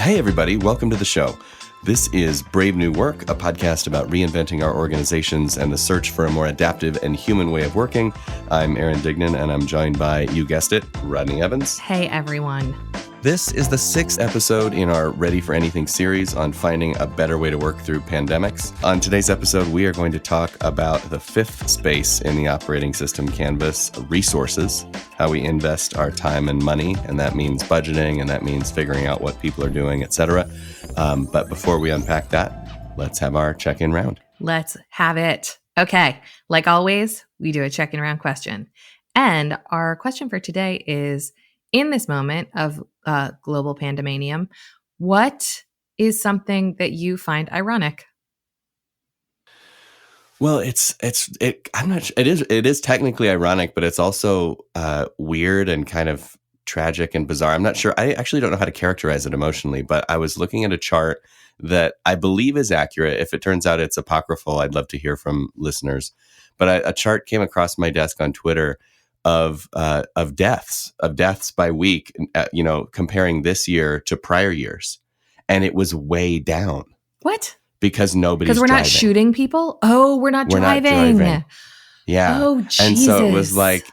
Hey, everybody. Welcome to the show. This is Brave New Work, a podcast about reinventing our organizations and the search for a more adaptive and human way of working. I'm Aaron Dignan, and I'm joined by, you guessed it, Rodney Evans. Hey, everyone. This is the 6th episode in our Ready for Anything series on finding a better way to work through pandemics. On today's episode, we are going to talk about the 5th space in the operating system canvas, resources, how we invest our time and money, and that means budgeting, and that means figuring out what people are doing, etc. But before we unpack that, let's have our check-in round. Let's have it. Okay. Like always, we do a check-in round question. And our question for today is, in this moment of global pandemanium, what is something that you find ironic? Well, I'm not sure. It is technically ironic, but it's also weird and kind of tragic and bizarre. I'm not sure. I actually don't know how to characterize it emotionally, but I was looking at a chart that I believe is accurate. If it turns out it's apocryphal, I'd love to hear from listeners. But a chart came across my desk on Twitter of deaths by week, comparing this year to prior years, and it was way down. What? Because nobody's we're driving. Not shooting people. Oh, we're not driving. Yeah. Oh, Jesus. And so it was like,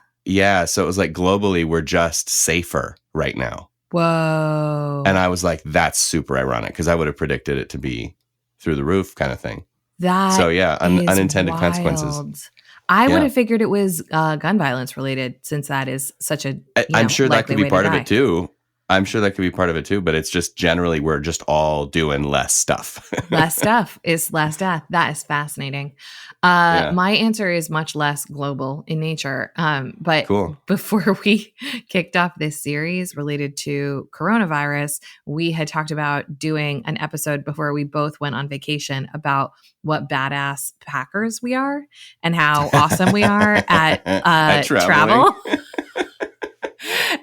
globally, we're just safer right now. Whoa. And I was like, that's super ironic, because I would have predicted it to be through the roof kind of thing. Unintended wild. Consequences. I would have figured it was gun violence related, since that is such a I'm sure that could be part of it too. But it's just generally we're just all doing less stuff. Less stuff is less death. That is fascinating. My answer is much less global in nature. But cool. Before we kicked off this series related to coronavirus, we had talked about doing an episode before we both went on vacation about what badass packers we are and how awesome we are at travel.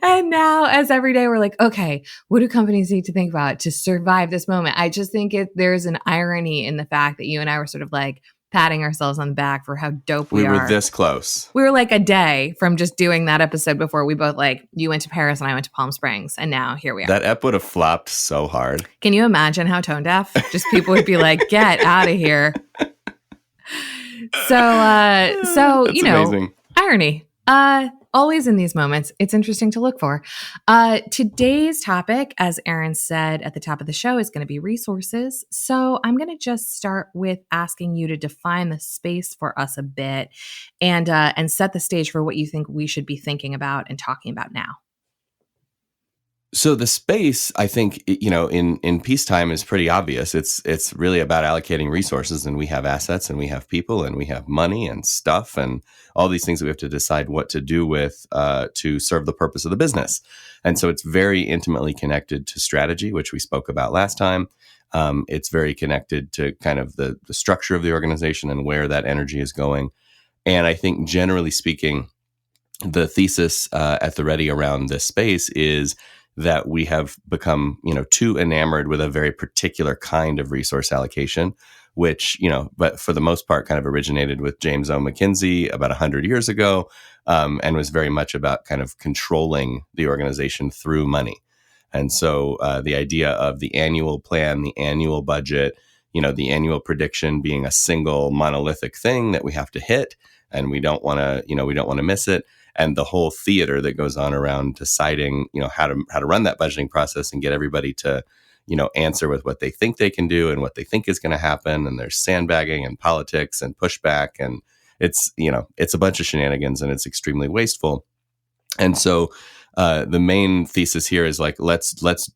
And now, as every day, we're like, okay, what do companies need to think about to survive this moment? I just think there's an irony in the fact that you and I were sort of like patting ourselves on the back for how dope we are. We were this close. We were like a day from just doing that episode before we both you went to Paris and I went to Palm Springs. And now here we are. That ep would have flopped so hard. Can you imagine how tone deaf? Just people would be like, get out of here. So amazing. Irony. Always in these moments, it's interesting to look for. Today's topic, as Aaron said at the top of the show, is going to be resources. So I'm going to just start with asking you to define the space for us a bit and set the stage for what you think we should be thinking about and talking about now. So the space, I think, in peacetime is pretty obvious. It's really about allocating resources, and we have assets and we have people and we have money and stuff and all these things that we have to decide what to do with to serve the purpose of the business. And so it's very intimately connected to strategy, which we spoke about last time. It's very connected to kind of the structure of the organization and where that energy is going. And I think generally speaking, the thesis at the Ready around this space is that we have become, too enamored with a very particular kind of resource allocation, which, but for the most part kind of originated with James O. McKinsey about 100 years ago, and was very much about kind of controlling the organization through money. And so the idea of the annual plan, the annual budget, the annual prediction being a single monolithic thing that we have to hit, and we don't want to miss it. And the whole theater that goes on around deciding, how to run that budgeting process and get everybody to, answer with what they think they can do and what they think is going to happen. And there's sandbagging and politics and pushback, and it's a bunch of shenanigans, and it's extremely wasteful. And so the main thesis here is let's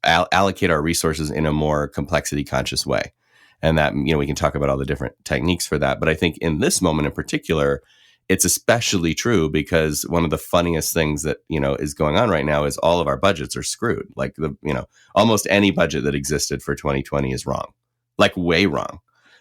allocate our resources in a more complexity conscious way. And that, we can talk about all the different techniques for that. But I think in this moment in particular, it's especially true because one of the funniest things that, is going on right now is all of our budgets are screwed. Like almost any budget that existed for 2020 is wrong, like way wrong.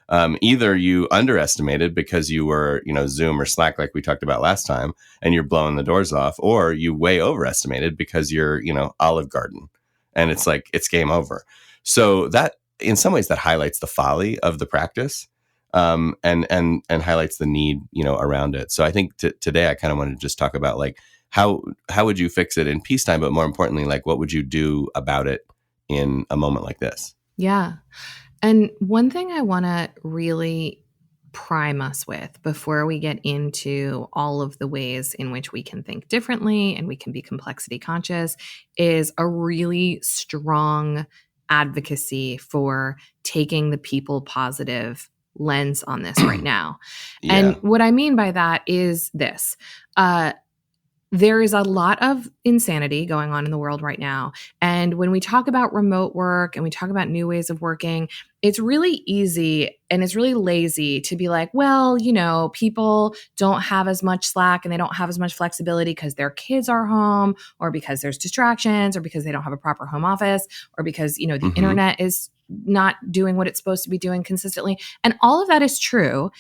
Either you underestimated because you were, Zoom or Slack, like we talked about last time, and you're blowing the doors off, or you way overestimated because you're, Olive Garden, and it's game over. So that in some ways that highlights the folly of the practice. And highlights the need, around it. So I think today I kind of want to just talk about how would you fix it in peacetime, but more importantly, what would you do about it in a moment like this. Yeah. And one thing I want to really prime us with before we get into all of the ways in which we can think differently and we can be complexity conscious is a really strong advocacy for taking the people positive lens on this right now. Yeah. And what I mean by that is this. There is a lot of insanity going on in the world right now. And when we talk about remote work and we talk about new ways of working, it's really easy and it's really lazy to be like, well, you know, people don't have as much slack and they don't have as much flexibility because their kids are home, or because there's distractions, or because they don't have a proper home office, or because, you know, the internet is not doing what it's supposed to be doing consistently. And all of that is true.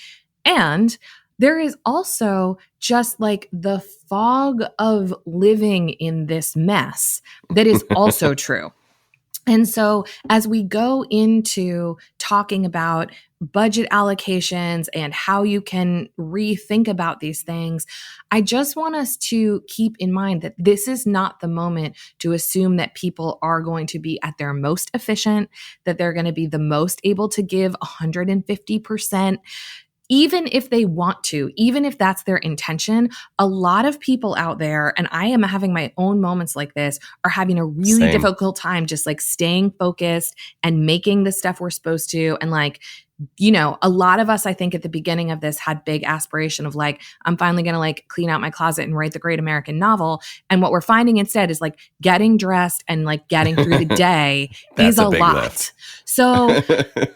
And there is also just like the fog of living in this mess that is also true. And so as we go into talking about budget allocations and how you can rethink about these things, I just want us to keep in mind that this is not the moment to assume that people are going to be at their most efficient, that they're going to be the most able to give 150%. Even if they want to, even if that's their intention, a lot of people out there, and I am having my own moments like this, are having a really difficult time just like staying focused and making the stuff we're supposed to. And like, you know, a lot of us, I think at the beginning of this had big aspiration of like, I'm finally going to like clean out my closet and write the great American novel. And what we're finding instead is like getting dressed and like getting through the day is a lot. Lift. So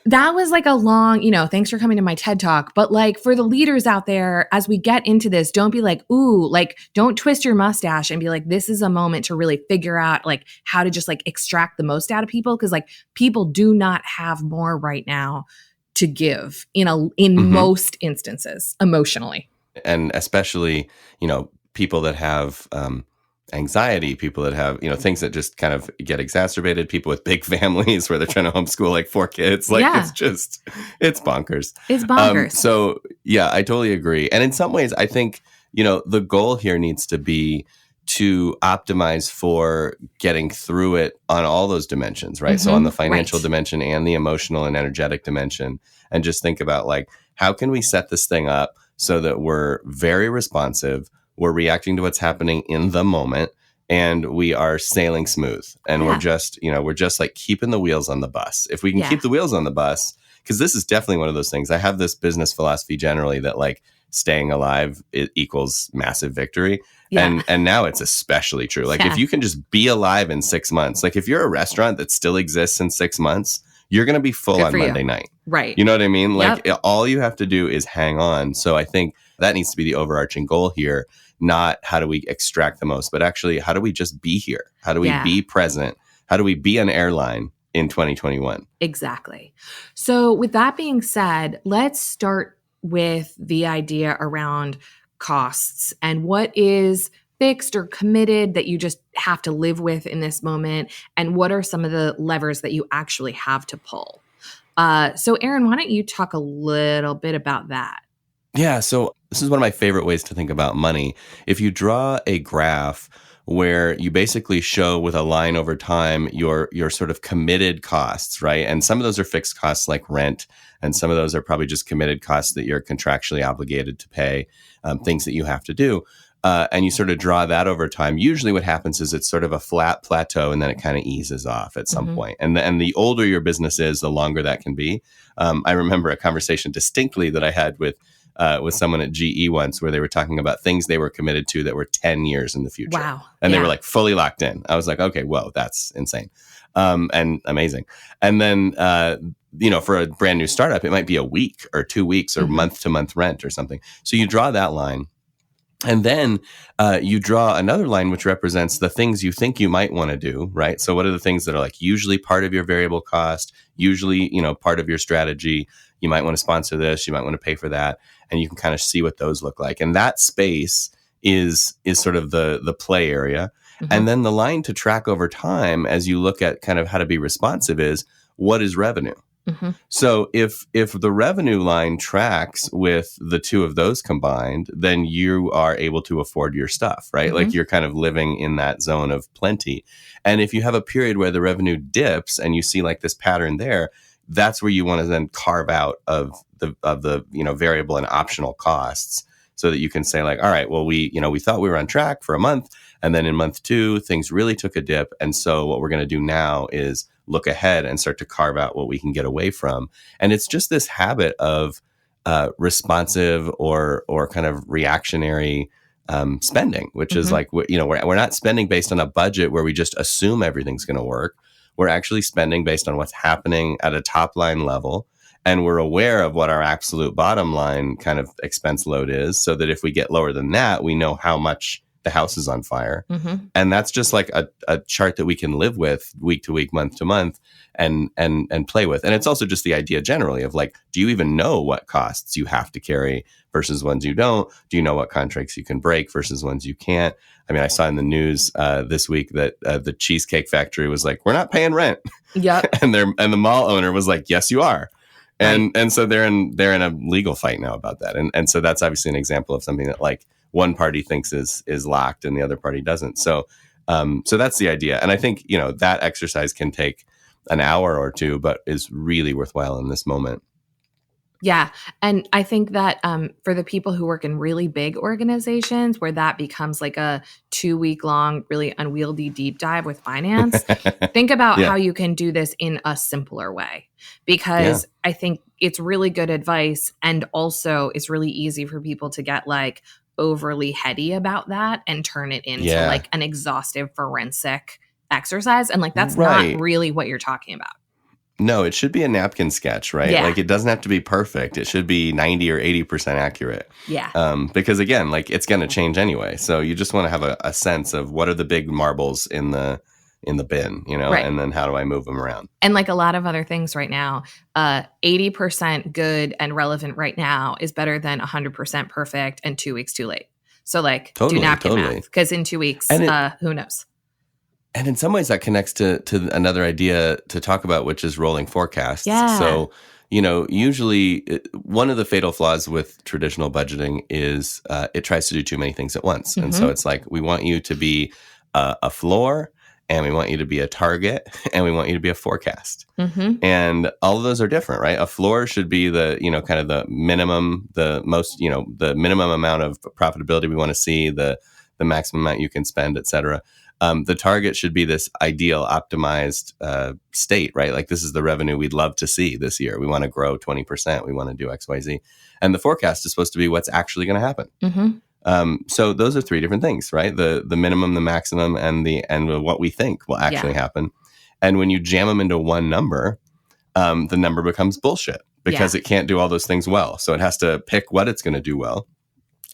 that was like a long, you know, thanks for coming to my TED Talk. But like for the leaders out there, as we get into this, don't be like, ooh, like don't twist your mustache and be like, this is a moment to really figure out like how to just like extract the most out of people. Cause like people do not have more right now to give in most instances emotionally. And especially, you know, people that have anxiety, people that have, you know, things that just kind of get exacerbated, people with big families where they're trying to homeschool like 4 kids. Like it's bonkers. It's bonkers. So yeah, I totally agree. And in some ways, I think, you know, the goal here needs to be to optimize for getting through it on all those dimensions, right? So on the financial dimension and the emotional and energetic dimension, and just think about like, how can we set this thing up so that we're very responsive, we're reacting to what's happening in the moment, and we are sailing smooth. And we're just, you know, we're just like keeping the wheels on the bus. If we can keep the wheels on the bus, because this is definitely one of those things. I have this business philosophy generally that like staying alive it equals massive victory. Yeah. And now it's especially true. Like if you can just be alive in 6 months, like if you're a restaurant that still exists in 6 months, you're going to be full on Monday night. Right. You know what I mean? Like all you have to do is hang on. So I think that needs to be the overarching goal here. Not how do we extract the most, but actually how do we just be here? How do we be present? How do we be an airline in 2021? Exactly. So with that being said, let's start with the idea around costs and what is fixed or committed that you just have to live with in this moment, and what are some of the levers that you actually have to pull. So Aaron, why don't you talk a little bit about that? Yeah, so this is one of my favorite ways to think about money. If you draw a graph where you basically show with a line over time your sort of committed costs, right? And some of those are fixed costs like rent, and some of those are probably just committed costs that you're contractually obligated to pay, things that you have to do. And you sort of draw that over time. Usually what happens is it's sort of a flat plateau and then it kind of eases off at some point. And the older your business is, the longer that can be. I remember a conversation distinctly that I had with someone at GE once where they were talking about things they were committed to that were 10 years in the future. Wow. And they were like fully locked in. I was like, okay, whoa, that's insane. And amazing. And then, you know, for a brand new startup, it might be a week or 2 weeks or month to month rent or something. So you draw that line. And then you draw another line which represents the things you think you might want to do, right? So what are the things that are like usually part of your variable cost, usually, you know, part of your strategy? You might want to sponsor this, you might want to pay for that, and you can kind of see what those look like. And that space is sort of the play area. And then the line to track over time as you look at kind of how to be responsive is, what is revenue? Mm-hmm. So if the revenue line tracks with the two of those combined, then you are able to afford your stuff, right? Mm-hmm. Like you're kind of living in that zone of plenty. And if you have a period where the revenue dips and you see like this pattern there, that's where you want to then carve out of the variable and optional costs, so that you can say like, all right, well, we thought we were on track for a month, and then in month 2 things really took a dip, and so what we're going to do now is look ahead and start to carve out what we can get away from. And it's just this habit of responsive or kind of reactionary spending, which is like, we're not spending based on a budget where we just assume everything's going to work. We're actually spending based on what's happening at a top line level. And we're aware of what our absolute bottom line kind of expense load is, so that if we get lower than that, we know how much the house is on fire. Mm-hmm. And that's just like a chart that we can live with week to week, month to month, and play with. And it's also just the idea generally of like, do you even know what costs you have to carry versus ones you don't? Do you know what contracts you can break versus ones you can't? I mean, I saw in the news this week that the Cheesecake Factory was like, we're not paying rent. Yep. and the mall owner was like, yes, you are. And so they're in a legal fight now about that. And so that's obviously an example of something that like one party thinks is locked and the other party doesn't. So that's the idea. And I think, that exercise can take an hour or two, but is really worthwhile in this moment. Yeah. And I think that for the people who work in really big organizations where that becomes like a 2-week long, really unwieldy deep dive with finance, think about how you can do this in a simpler way, because I think it's really good advice. And also it's really easy for people to get like overly heady about that and turn it into like an exhaustive forensic exercise. And like, that's not really what you're talking about. No, it should be a napkin sketch, right? Yeah. Like it doesn't have to be perfect. It should be 90 or 80% accurate. Yeah. Because again, like it's going to change anyway. So you just want to have a sense of what are the big marbles in the bin, and then how do I move them around? And like a lot of other things right now, 80% good and relevant right now is better than 100% perfect and 2 weeks too late. So like do napkin math, because in 2 weeks, who knows? And in some ways that connects to another idea to talk about, which is rolling forecasts. Yeah. So, usually one of the fatal flaws with traditional budgeting is it tries to do too many things at once. Mm-hmm. And so it's like, we want you to be a floor, and we want you to be a target, and we want you to be a forecast. Mm-hmm. And all of those are different, right? A floor should be the, kind of the minimum, the most, the minimum amount of profitability we want to see, the maximum amount you can spend, et cetera. The target should be this ideal optimized state, right? Like this is the revenue we'd love to see this year. We want to grow 20%. We want to do X, Y, Z. And the forecast is supposed to be what's actually going to happen. Mm-hmm. So those are 3 different things, right? The minimum, the maximum, and what we think will actually happen. And when you jam them into one number, the number becomes bullshit because it can't do all those things well. So it has to pick what it's going to do well.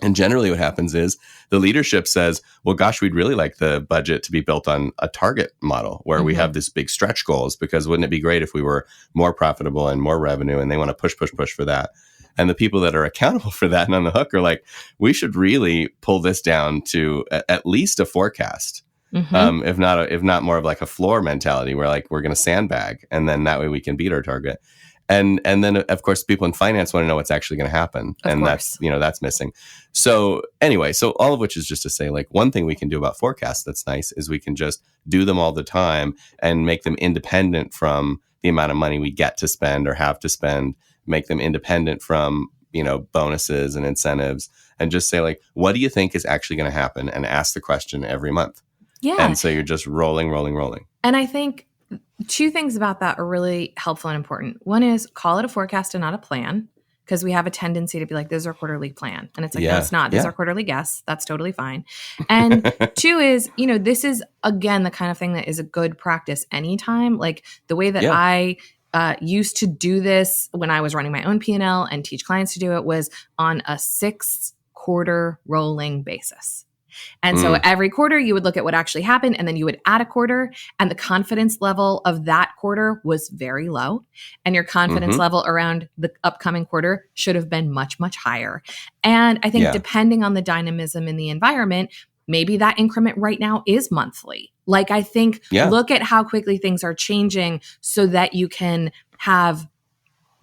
And generally what happens is the leadership says, well, gosh, we'd really like the budget to be built on a target model where we have this big stretch goals, because wouldn't it be great if we were more profitable and more revenue? And they want to push for that. And the people that are accountable for that and on the hook are like, we should really pull this down to at least a forecast. Mm-hmm. If not more of like a floor mentality where like we're going to sandbag, and then that way we can beat our target. And then, of course, people in finance want to know what's actually going to happen. And that's missing. So anyway, so all of which is just to say, like, one thing we can do about forecasts that's nice is we can just do them all the time and make them independent from the amount of money we get to spend or have to spend, make them independent from, bonuses and incentives, and just say, like, what do you think is actually going to happen? And ask the question every month. Yeah. And so you're just rolling. And I think 2 things about that are really helpful and important. One is call it a forecast and not a plan, because we have a tendency to be like, this is our quarterly plan. And it's like, no, it's not. This is our quarterly guess. That's totally fine. And 2 is, this is, again, the kind of thing that is a good practice anytime. Like the way that I used to do this when I was running my own P&L and teach clients to do it was on a 6-quarter rolling basis. And so every quarter you would look at what actually happened, and then you would add a quarter, and the confidence level of that quarter was very low. And your confidence level around the upcoming quarter should have been much, much higher. And I think depending on the dynamism in the environment, maybe that increment right now is monthly. Like I think look at how quickly things are changing so that you can have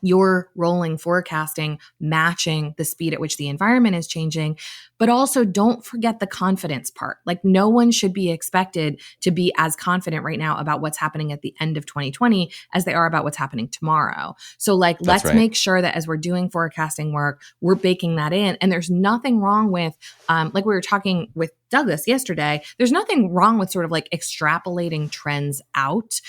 your rolling forecasting matching the speed at which the environment is changing. But also don't forget the confidence part. Like no one should be expected to be as confident right now about what's happening at the end of 2020 as they are about what's happening tomorrow. So like, let's make sure that as we're doing forecasting work, we're baking that in. And there's nothing wrong with, like we were talking with Douglas yesterday, there's nothing wrong with sort of like extrapolating trends out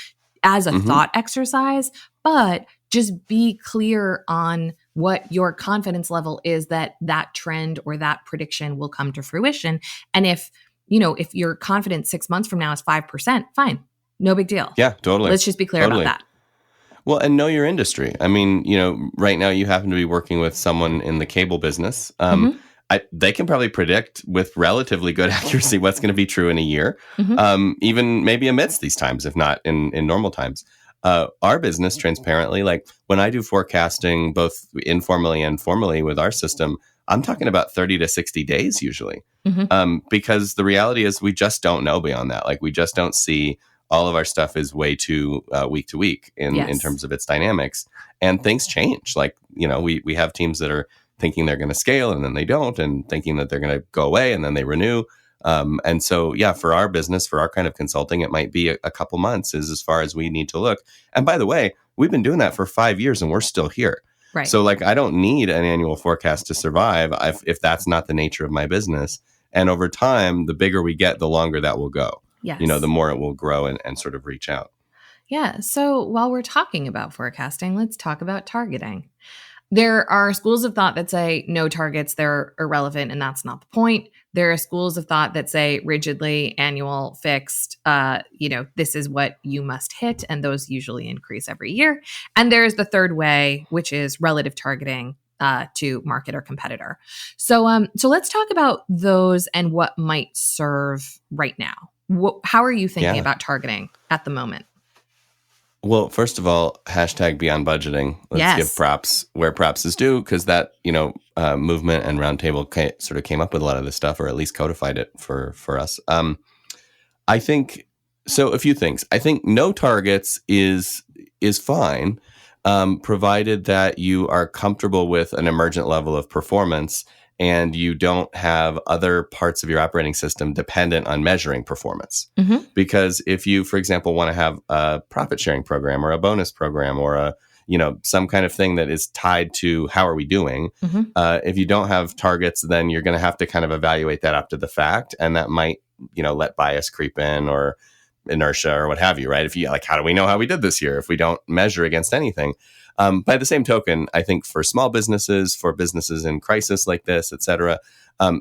as a thought exercise, but just be clear on what your confidence level is that that trend or that prediction will come to fruition. And if your confidence 6 months from now is 5%, fine, no big deal. Yeah, totally. Let's just be clear about that. Well, and know your industry. I mean, right now you happen to be working with someone in the cable business. They can probably predict with relatively good accuracy what's going to be true in a year, even maybe amidst these times, if not in normal times. Our business, transparently, like when I do forecasting, both informally and formally with our system, I'm talking about 30 to 60 days usually, because the reality is we just don't know beyond that. Like we just don't see. All of our stuff is way too week to week in terms of its dynamics, and things change. Like, we have teams that are thinking they're going to scale and then they don't, and thinking that they're going to go away and then they renew. And so, for our business, for our kind of consulting, it might be a couple months is as far as we need to look. And by the way, we've been doing that for 5 years and we're still here. Right. So like, I don't need an annual forecast to survive if that's not the nature of my business. And over time, the bigger we get, the longer that will go. Yes. The more it will grow and sort of reach out. Yeah. So while we're talking about forecasting, let's talk about targeting. There are schools of thought that say no targets, they're irrelevant, and that's not the point. There are schools of thought that say rigidly annual, fixed, this is what you must hit, and those usually increase every year. And there's the third way, which is relative targeting to market or competitor. So let's talk about those and what might serve right now. How are you thinking about targeting at the moment? Well, first of all, hashtag beyond budgeting. Let's give props where props is due, because that, movement and roundtable sort of came up with a lot of this stuff, or at least codified it for us. I think, so a few things. I think no targets is fine, provided that you are comfortable with an emergent level of performance and you don't have other parts of your operating system dependent on measuring performance. Because if you, for example, want to have a profit sharing program or a bonus program or some kind of thing that is tied to how are we doing, if you don't have targets, then you're going to have to kind of evaluate that after the fact. And that might, let bias creep in or inertia or what have you, right? If you how do we know how we did this year if we don't measure against anything? By the same token, I think for small businesses, for businesses in crisis like this, et cetera,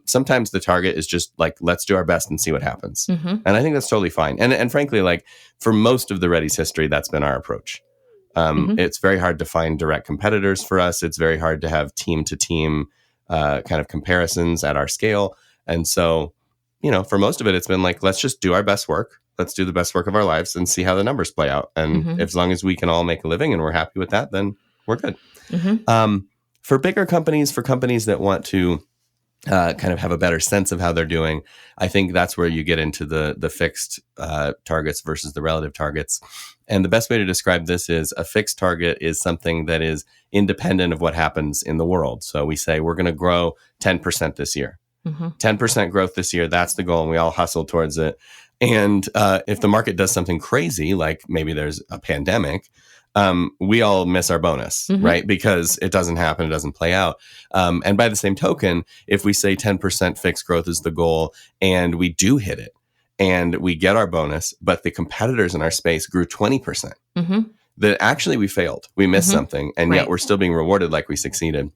sometimes the target is just like, let's do our best and see what happens. And I think that's totally fine. And frankly, like for most of the Ready's history, that's been our approach. It's very hard to find direct competitors for us. It's very hard to have team to team kind of comparisons at our scale. And so, for most of it, it's been like, let's just do our best work. Let's do the best work of our lives and see how the numbers play out. And as long as we can all make a living and we're happy with that, then we're good. For bigger companies, for companies that want to kind of have a better sense of how they're doing, I think that's where you get into the fixed targets versus the relative targets. And the best way to describe this is a fixed target is something that is independent of what happens in the world. So we say we're going to grow 10% this year. 10% growth this year, that's the goal, and we all hustle towards it. And if the market does something crazy, like maybe there's a pandemic, we all miss our bonus, right? Because it doesn't happen, it doesn't play out. And by the same token, if we say 10% fixed growth is the goal and we do hit it and we get our bonus, but the competitors in our space grew 20%, that actually we failed, we missed something, and yet we're still being rewarded like we succeeded.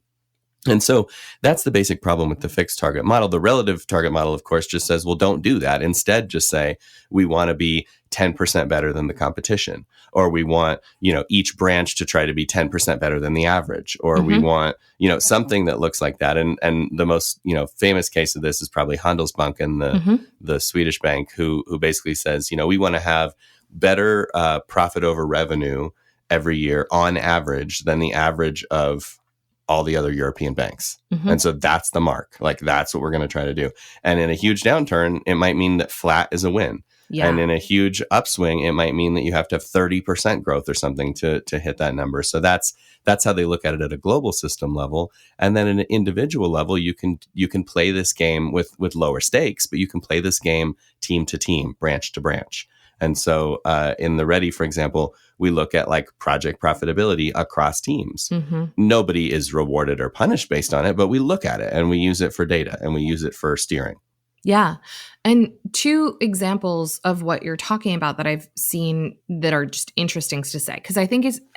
And so that's the basic problem with the fixed target model. The relative target model, of course, just says, well, don't do that. Instead, just say, we want to be 10% better than the competition, or we want, each branch to try to be 10% better than the average, or we want, something that looks like that. And the most, famous case of this is probably Handelsbanken, the Swedish bank, who basically says, we want to have better profit over revenue every year on average than the average of all the other European banks. And so that's the mark. Like, that's what we're going to try to do. And in a huge downturn, it might mean that flat is a win. Yeah. And in a huge upswing, it might mean that you have to have 30% growth or something to hit that number. So that's how they look at it at a global system level. And then at an individual level, you can play this game with lower stakes, but you can play this game team to team, branch to branch. And so in the Ready, for example, we look at like project profitability across teams. Mm-hmm. Nobody is rewarded or punished based on it, but we look at it and we use it for data and we use it for steering. Yeah. And two examples of what you're talking about that I've seen that are just interesting to say. Because I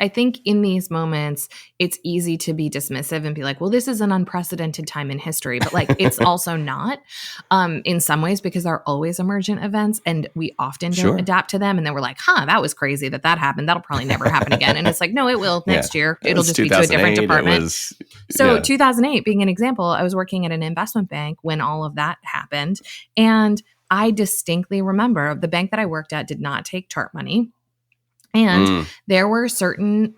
think in these moments, it's easy to be dismissive and be like, well, this is an unprecedented time in history. But like, it's also not in some ways, because there are always emergent events and we often don't adapt to them. And then we're like, that was crazy that happened. That'll probably never happen again. And it's like, no, it will next year. It'll just be to a different department. 2008 being an example, I was working at an investment bank when all of that happened. And I distinctly remember the bank that I worked at did not take TARP money. And there were certain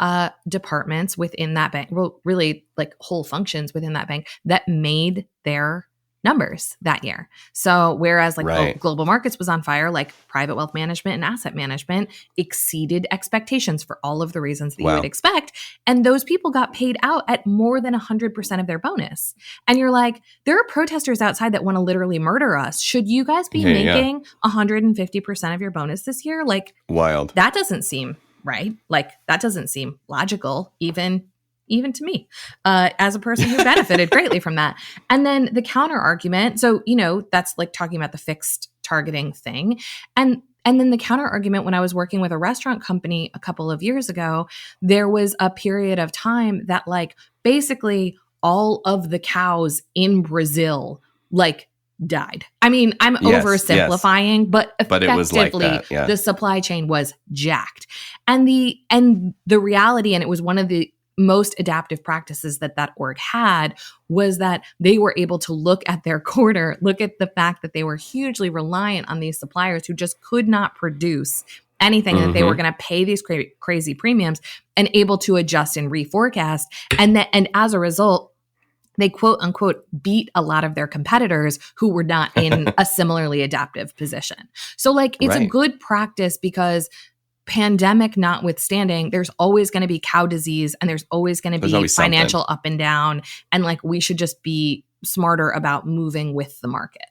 departments within that bank, well, really like whole functions within that bank that made their numbers that year. So whereas like global markets was on fire, like private wealth management and asset management exceeded expectations for all of the reasons that you would expect. And those people got paid out at more than 100% of their bonus. And you're like, there are protesters outside that want to literally murder us. Should you guys be making 150% of your bonus this year? Like, wild. That doesn't seem right. Like, that doesn't seem logical, even to me, as a person who benefited greatly from that. And then the counter argument. So, that's like talking about the fixed targeting thing. And then the counter argument, when I was working with a restaurant company a couple of years ago, there was a period of time that like basically all of the cows in Brazil like died. I mean, I'm oversimplifying, but effectively it was like that, the supply chain was jacked. And the reality, and it was one of the most adaptive practices that org had, was that they were able to look at their quarter, look at the fact that they were hugely reliant on these suppliers who just could not produce anything, that they were going to pay these crazy premiums, and able to adjust and reforecast. And as a result, they quote unquote beat a lot of their competitors who were not in a similarly adaptive position. So like, it's a good practice because pandemic notwithstanding, there's always going to be cow disease and there's always going to be financial up and down. And like, we should just be smarter about moving with the market.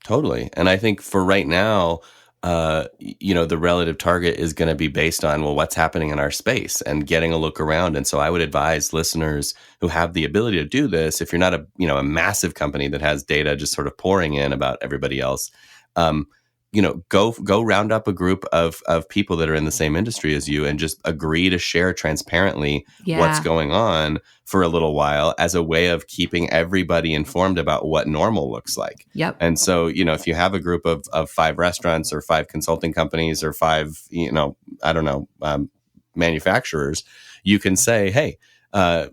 Totally. And I think for right now, the relative target is going to be based on, well, what's happening in our space and getting a look around. And so I would advise listeners who have the ability to do this, if you're not a massive company that has data just sort of pouring in about everybody else, go round up a group of people that are in the same industry as you and just agree to share transparently what's going on for a little while as a way of keeping everybody informed about what normal looks like. Yep. And so, if you have a group of 5 restaurants or 5 consulting companies or 5, manufacturers, you can say, hey,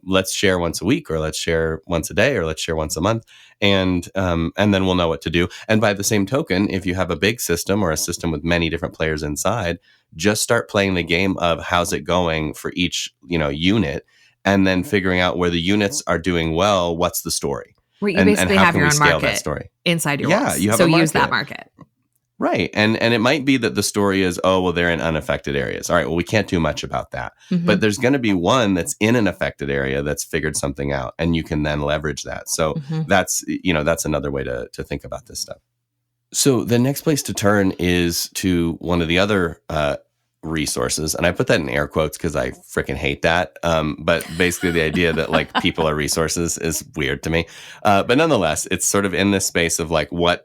let's share once a week, or let's share once a day, or let's share once a month. And then we'll know what to do. And by the same token, if you have a big system or a system with many different players inside, just start playing the game of how's it going for each, unit, and then figuring out where the units are doing well. What's the story? Where you basically have your own market inside your walls. You have so a market. Use that market. Right. And it might be that the story is, oh, well, they're in unaffected areas. All right, well, we can't do much about that. But there's going to be one that's in an affected area that's figured something out, and you can then leverage that. So that's another way to think about this stuff. So the next place to turn is to one of the other resources. And I put that in air quotes because I freaking hate that. But basically the idea that like people are resources is weird to me. But nonetheless, it's sort of in this space of like what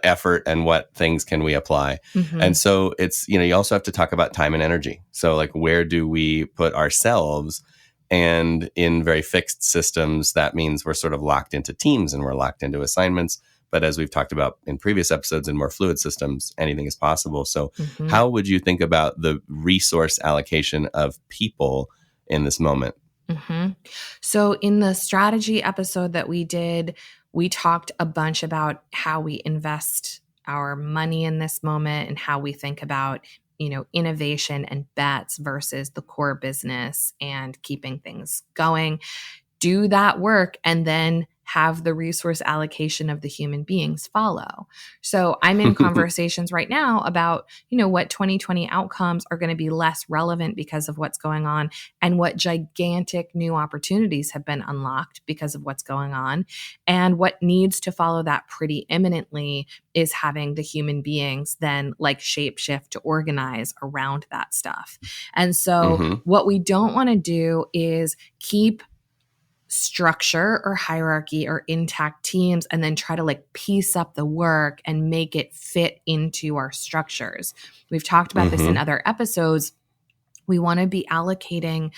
effort and what things can we apply. And so it's, you also have to talk about time and energy. So like, where do we put ourselves? And in very fixed systems, that means we're sort of locked into teams and we're locked into assignments. But as we've talked about in previous episodes, in more fluid systems, anything is possible. So how would you think about the resource allocation of people in this moment? So in the strategy episode that we did, we talked a bunch about how we invest our money in this moment and how we think about, innovation and bets versus the core business and keeping things going. Do that work and then have the resource allocation of the human beings follow. So I'm in conversations right now about, what 2020 outcomes are going to be less relevant because of what's going on, and what gigantic new opportunities have been unlocked because of what's going on. And what needs to follow that pretty imminently is having the human beings then shapeshift to organize around that stuff. And so what we don't want to do is keep structure or hierarchy or intact teams and then try to piece up the work and make it fit into our structures. We've talked about this in other episodes. We want to be allocating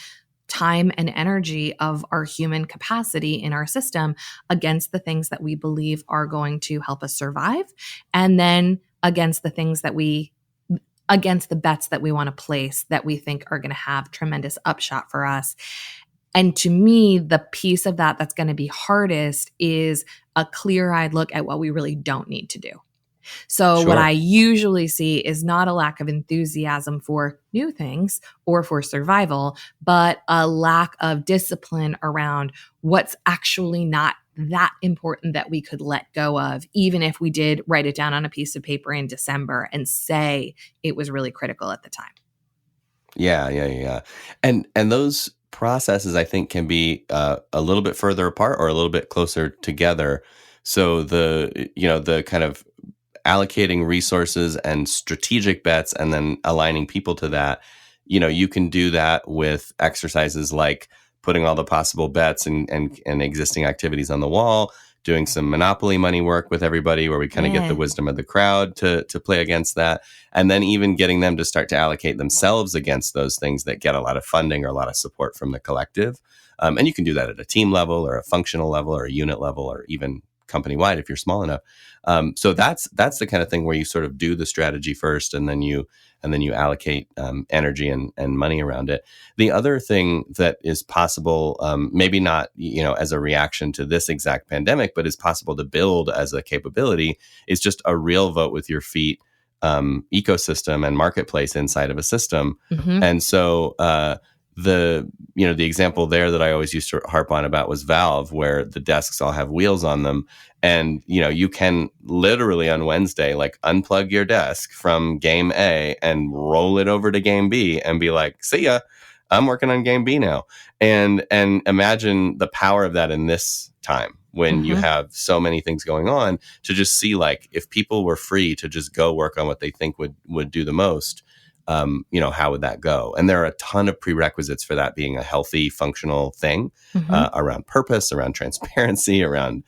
time and energy of our human capacity in our system against the things that we believe are going to help us survive, and then against the bets that we want to place that we think are going to have tremendous upshot for us. And to me, the piece of that that's going to be hardest is a clear-eyed look at what we really don't need to do. So what I usually see is not a lack of enthusiasm for new things or for survival, but a lack of discipline around what's actually not that important that we could let go of, even if we did write it down on a piece of paper in December and say it was really critical at the time. Yeah. And those processes, I think, can be a little bit further apart or a little bit closer together. So the kind of allocating resources and strategic bets and then aligning people to that, you can do that with exercises like putting all the possible bets and existing activities on the wall, doing some Monopoly money work with everybody where we kind of get the wisdom of the crowd to play against that. And then even getting them to start to allocate themselves against those things that get a lot of funding or a lot of support from the collective. And you can do that at a team level or a functional level or a unit level or even company-wide if you're small enough. So that's the kind of thing where you sort of do the strategy first and then you allocate energy and money around it. The other thing that is possible, maybe not as a reaction to this exact pandemic, but is possible to build as a capability, is just a real vote with your feet ecosystem and marketplace inside of a system. And so the example there that I always used to harp on about was Valve, where the desks all have wheels on them. And, you can literally on Wednesday, unplug your desk from game A and roll it over to game B and be like, see ya, I'm working on game B now. And imagine the power of that in this time when you have so many things going on, to just see if people were free to just go work on what they think would do the most. How would that go? And there are a ton of prerequisites for that being a healthy, functional thing around purpose, around transparency, around,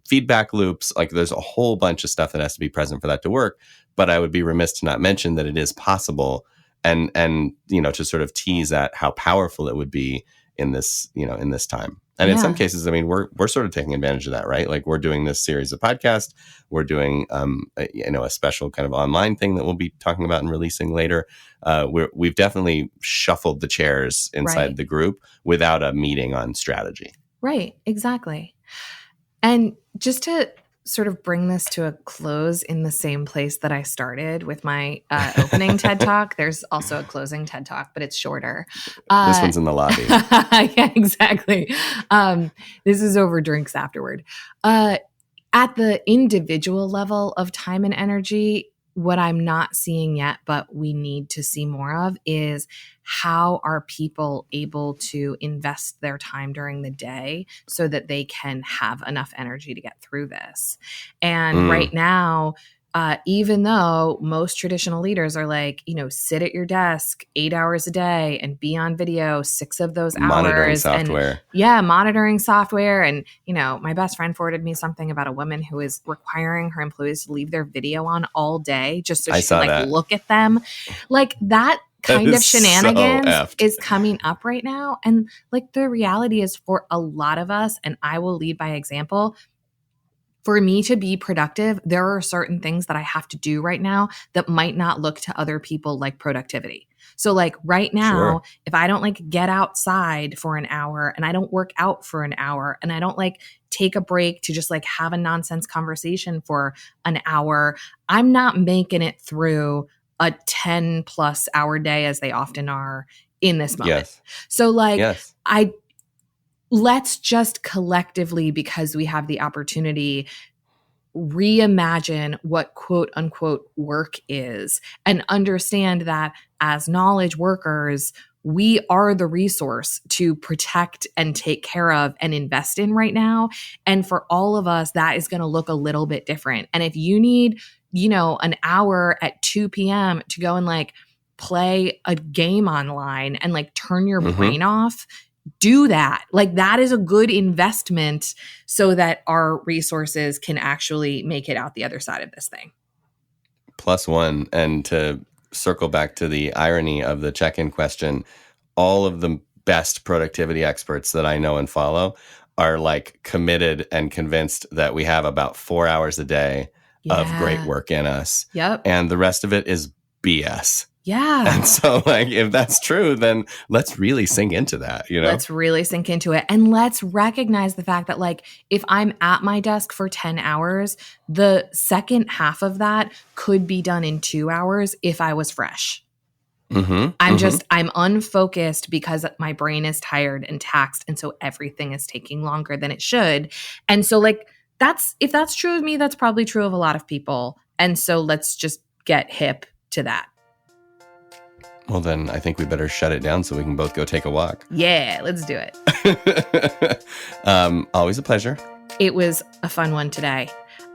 feedback loops. There's a whole bunch of stuff that has to be present for that to work. But I would be remiss to not mention that it is possible and to sort of tease at how powerful it would be in this time. And in some cases, we're sort of taking advantage of that, right? We're doing this series of podcasts. We're doing, a special kind of online thing that we'll be talking about and releasing later. We've definitely shuffled the chairs inside the group without a meeting on strategy. Right, exactly. And just to sort of bring this to a close in the same place that I started with my opening TED Talk. There's also a closing TED Talk, but it's shorter. This one's in the lobby. Yeah, exactly. This is over drinks afterward. At the individual level of time and energy, what I'm not seeing yet, but we need to see more of, is how are people able to invest their time during the day so that they can have enough energy to get through this. And right now, even though most traditional leaders are sit at your desk 8 hours a day and be on video 6 of those monitoring hours. Software. And monitoring software. And, my best friend forwarded me something about a woman who is requiring her employees to leave their video on all day just so she can look at them. That kind of shenanigans is coming up right now. And the reality is, for a lot of us, and I will lead by example, for me to be productive, there are certain things that I have to do right now that might not look to other people like productivity. So right now, if I don't get outside for an hour and I don't work out for an hour and I don't take a break to just have a nonsense conversation for an hour, I'm not making it through a 10 plus hour day, as they often are in this moment. Yes. So let's just collectively, because we have the opportunity, reimagine what quote unquote work is and understand that as knowledge workers, we are the resource to protect and take care of and invest in right now. And for all of us, that is going to look a little bit different. And if you need, an hour at 2 p.m. to go and like play a game online and like turn your brain off, do that. Like that is a good investment so that our resources can actually make it out the other side of this thing. +1. And to circle back to the irony of the check-in question, all of the best productivity experts that I know and follow are like committed and convinced that we have about 4 hours a day of great work in us. Yep. And the rest of it is BS. Yeah. And so like, if that's true, then let's really sink into that, Let's really sink into it. And let's recognize the fact that like, if I'm at my desk for 10 hours, the second half of that could be done in 2 hours if I was fresh. I'm unfocused because my brain is tired and taxed. And so everything is taking longer than it should. And so like, if that's true of me, that's probably true of a lot of people. And so let's just get hip to that. Well, then I think we better shut it down so we can both go take a walk. Yeah, let's do it. Always a pleasure. It was a fun one today.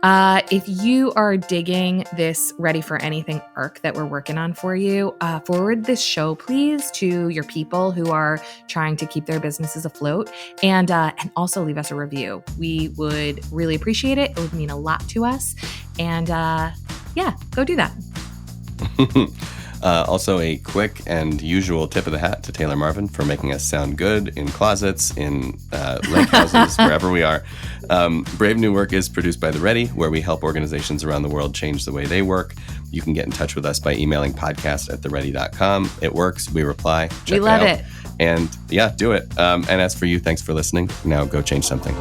If you are digging this Ready for Anything arc that we're working on for you, forward this show, please, to your people who are trying to keep their businesses afloat, and also leave us a review. We would really appreciate it. It would mean a lot to us. And go do that. Also, a quick and usual tip of the hat to Taylor Marvin for making us sound good in closets, in lake houses, wherever we are. Brave New Work is produced by The Ready, where we help organizations around the world change the way they work. You can get in touch with us by emailing podcast@theready.com. It works. We reply. Check we love it out. it. And do it. And as for you, thanks for listening. Now go change something.